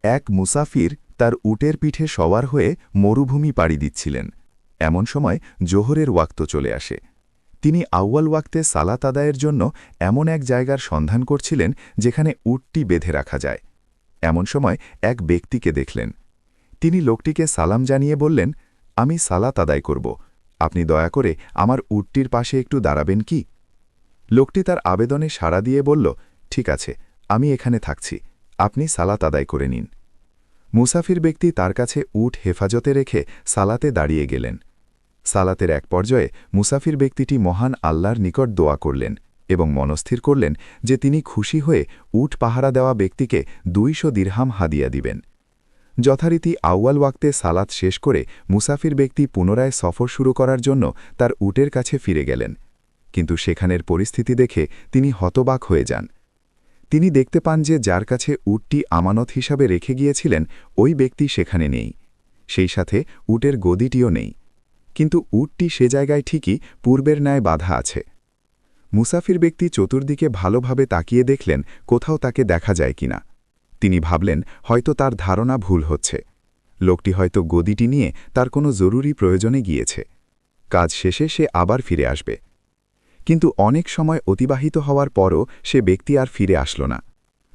এক মুসাফির তার উটের পিঠে সওয়ার হয়ে মরুভূমি পাড়ি দিচ্ছিলেন। এমন সময় জোহরের ওয়াক্ত চলে আসে। তিনি আউয়াল ওয়াক্তে সালাত আদায়ের জন্য এমন এক জায়গার সন্ধান করছিলেন যেখানে উটটি বেঁধে রাখা যায়। এমন সময় এক ব্যক্তিকে দেখলেন। তিনি লোকটিকে সালাম জানিয়ে বললেন, আমি সালাত আদায় করব, আপনি দয়া করে আমার উটটির পাশে একটু দাঁড়াবেন কি? লোকটি তার আবেদনে সাড়া দিয়ে বলল, ঠিক আছে, আমি এখানে থাকছি, আপনি সালাত আদায় করে নিন। মুসাফির ব্যক্তি তার কাছে উট হেফাজতে রেখে সালাতে দাঁড়িয়ে গেলেন। সালাতের এক পর্যায়ে মুসাফির ব্যক্তিটি মহান আল্লাহর নিকট দোয়া করলেন এবং মনস্থির করলেন যে তিনি খুশি হয়ে উট পাহারা দেওয়া ব্যক্তিকে 200 দিরহাম হাদিয়া দিবেন। যথারীতি আউয়াল ওয়াক্তে সালাত শেষ করে মুসাফির ব্যক্তি পুনরায় সফর শুরু করার জন্য তার উটের কাছে ফিরে গেলেন, কিন্তু সেখানের পরিস্থিতি দেখে তিনি হতবাক হয়ে যান। তিনি দেখতে পান যে যার কাছে উটটি আমানত হিসাবে রেখে গিয়েছিলেন ওই ব্যক্তি সেখানে নেই, সেই সাথে উটের গদিটিও নেই, কিন্তু উটটি সে জায়গায় ঠিকই পূর্বের ন্যায় বাধা আছে। মুসাফির ব্যক্তি চতুর্দিকে ভালোভাবে তাকিয়ে দেখলেন কোথাও তাকে দেখা যায় কিনা। তিনি ভাবলেন হয়তো তার ধারণা ভুল হচ্ছে, লোকটি হয়তো গদিটি নিয়ে তার কোনো জরুরি প্রয়োজনে গিয়েছে, কাজ শেষে সে আবার ফিরে আসবে। কিন্তু অনেক সময় অতিবাহিত হওয়ার পরও সে ব্যক্তি আর ফিরে আসল না।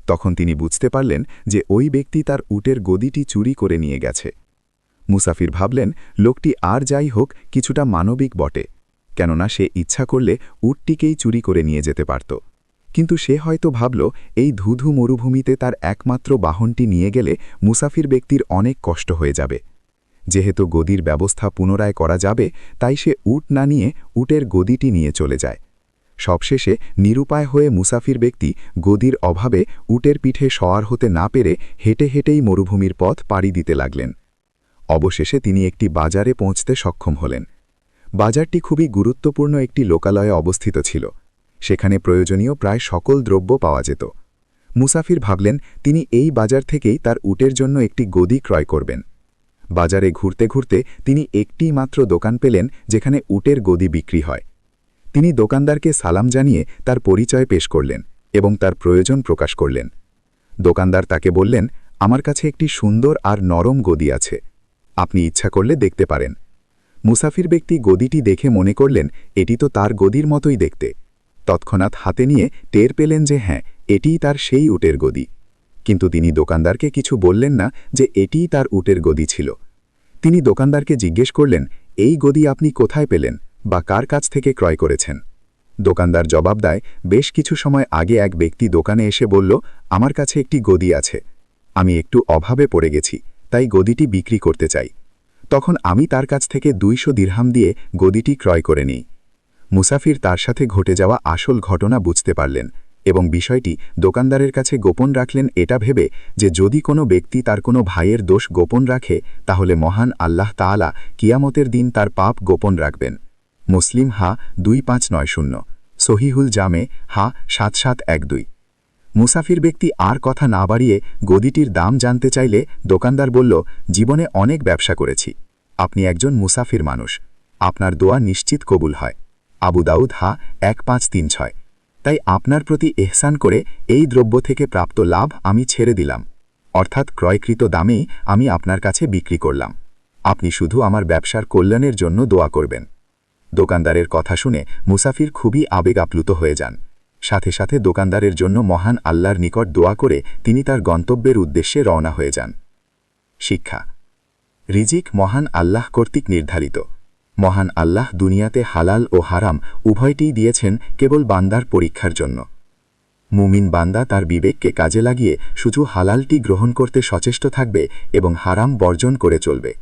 তখন তিনি বুঝতে পারলেন যে ওই ব্যক্তি তার উটের গদিটি চুরি করে নিয়ে গেছে। মুসাফির ভাবলেন লোকটি আর যাই হোক কিছুটা মানবিক বটে, কেননা সে ইচ্ছা করলে উটটিকেই চুরি করে নিয়ে যেতে পারত। কিন্তু সে হয়তো ভাবল এই ধুধু মরুভূমিতে তার একমাত্র বাহনটি নিয়ে গেলে মুসাফির ব্যক্তির অনেক কষ্ট হয়ে যাবে। যেহেতু গদির ব্যবস্থা পুনরায় করা যাবে, তাই সে উট না নিয়ে উটের গদিটি নিয়ে চলে যায়। সবশেষে নিরুপায় হয়ে মুসাফির ব্যক্তি গদির অভাবে উটের পিঠে সওয়ার হতে না পেরে হেঁটে হেঁটেই মরুভূমির পথ পাড়ি দিতে লাগলেন। অবশেষে তিনি একটি বাজারে পৌঁছতে সক্ষম হলেন। বাজারটি খুবই গুরুত্বপূর্ণ একটি লোকালয়ে অবস্থিত ছিল। সেখানে প্রয়োজনীয় প্রায় সকল দ্রব্য পাওয়া যেত। মুসাফির ভাবলেন তিনি এই বাজার থেকেই তার উটের জন্য একটি গদি ক্রয় করবেন। বাজারে ঘুরতে ঘুরতে তিনি একটি মাত্র দোকান পেলেন যেখানে উটের গদি বিক্রি হয়। তিনি দোকানদারকে সালাম জানিয়ে তার পরিচয় পেশ করলেন এবং তার প্রয়োজন প্রকাশ করলেন। দোকানদার তাকে বললেন, আমার কাছে একটি সুন্দর আর নরম গদি আছে, আপনি ইচ্ছা করলে দেখতে পারেন। মুসাফির ব্যক্তি গদিটি দেখে মনে করলেন এটি তো তার গদির মতোই দেখতে। তৎক্ষণাৎ হাতে নিয়ে টের পেলেন যে হ্যাঁ, এটিই তার সেই উটের গদি। কিন্তু তিনি দোকানদারকে কিছু বললেন না যে এটিই তার উটের গদি ছিল। তিনি দোকানদারকে জিজ্ঞেস করলেন, এই গদি আপনি কোথায় পেলেন বা কার কাছ থেকে ক্রয় করেছেন? দোকানদার জবাব দেয়, বেশ কিছু সময় আগে এক ব্যক্তি দোকানে এসে বলল, আমার কাছে একটি গদি আছে, আমি একটু অভাবে পড়ে গেছি, তাই গদিটি বিক্রি করতে চাই। তখন আমি তার কাছ থেকে 200 দিরহাম দিয়ে গদিটি ক্রয় করে নিই। মুসাফির তার সাথে ঘটে যাওয়া আসল ঘটনা বুঝতে পারলেন এবং বিষয়টি দোকানদারের কাছে গোপন রাখলেন এটা ভেবে যে যদি কোনো ব্যক্তি তার কোনো ভাইয়ের দোষ গোপন রাখে তাহলে মহান আল্লাহ তাআলা কিয়ামতের দিন তার পাপ গোপন রাখবেন। মুসলিম হা 2590, সহিহুল জামে হা 7712। মুসাফির ব্যক্তি আর কথা না বাড়িয়ে গদিটির দাম জানতে চাইলে দোকানদার বলল, জীবনে অনেক ব্যবসা করেছি, আপনি একজন মুসাফির মানুষ, আপনার দোয়া নিশ্চিত কবুল হয়। আবু দাউদ হা 1536। তাই আপনার প্রতি এহসান করে এই দ্রব্য থেকে প্রাপ্ত লাভ আমি ছেড়ে দিলাম, অর্থাৎ ক্রয়কৃত দামেই আমি আপনার কাছে বিক্রি করলাম। আপনি শুধু আমার ব্যবসার কল্যাণের জন্য দোয়া করবেন। দোকানদারের কথা শুনে মুসাফির খুবই আবেগ আপ্লুত হয়ে যান। সাথে সাথে দোকানদারের জন্য মহান আল্লাহর নিকট দোয়া করে তিনি তার গন্তব্যের উদ্দেশ্যে রওনা হয়ে যান। শিক্ষা: রিজিক মহান আল্লাহ কর্তৃক নির্ধারিত। মহান আল্লাহ দুনিয়াতে হালাল ও হারাম উভয়টিই দিয়েছেন কেবল বান্দার পরীক্ষার জন্য। মুমিন বান্দা তার বিবেককে কাজে লাগিয়ে শুধু হালালটি গ্রহণ করতে সচেষ্ট থাকবে এবং হারাম বর্জন করে চলবে।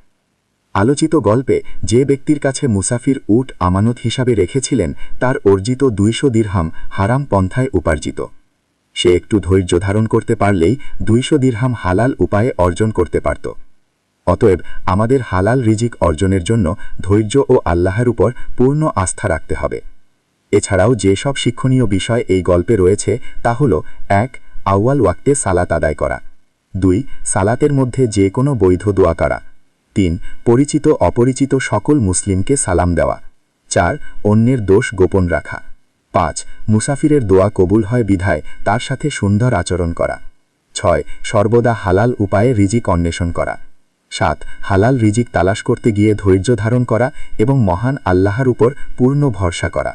আলোচিত গল্পে যে ব্যক্তির কাছে মুসাফির উট আমানত হিসাবে রেখেছিলেন তার অর্জিত 200 দিরহাম হারাম পন্থায় উপার্জিত। সে একটু ধৈর্য ধারণ করতে পারলেই 200 দিরহাম হালাল উপায়ে অর্জন করতে পারত। অতএব আমাদের হালাল রিজিক অর্জনের জন্য ধৈর্য ও আল্লাহর উপর পূর্ণ আস্থা রাখতে হবে। এছাড়াও যেসব শিক্ষণীয় বিষয় এই গল্পে রয়েছে তা হল: 1. আউয়াল ওয়াক্তে সালাত আদায় করা। 2. সালাতের মধ্যে যে কোনো বৈধ দোয়া করা। 3. পরিচিত অপরিচিত সকল মুসলিমকে সালাম দেওয়া। 4. অন্যের দোষ গোপন রাখা। 5. মুসাফিরের দোয়া কবুল হয় বিধায় তার সাথে সুন্দর আচরণ করা। 6 সর্বদা হালাল উপায়ে রিজিক অন্বেষণ করা। 7 হালাল রিজিক তালাশ করতে গিয়ে ধৈর্য ধারণ করা এবং মহান আল্লাহর উপর পূর্ণ ভরসা করা।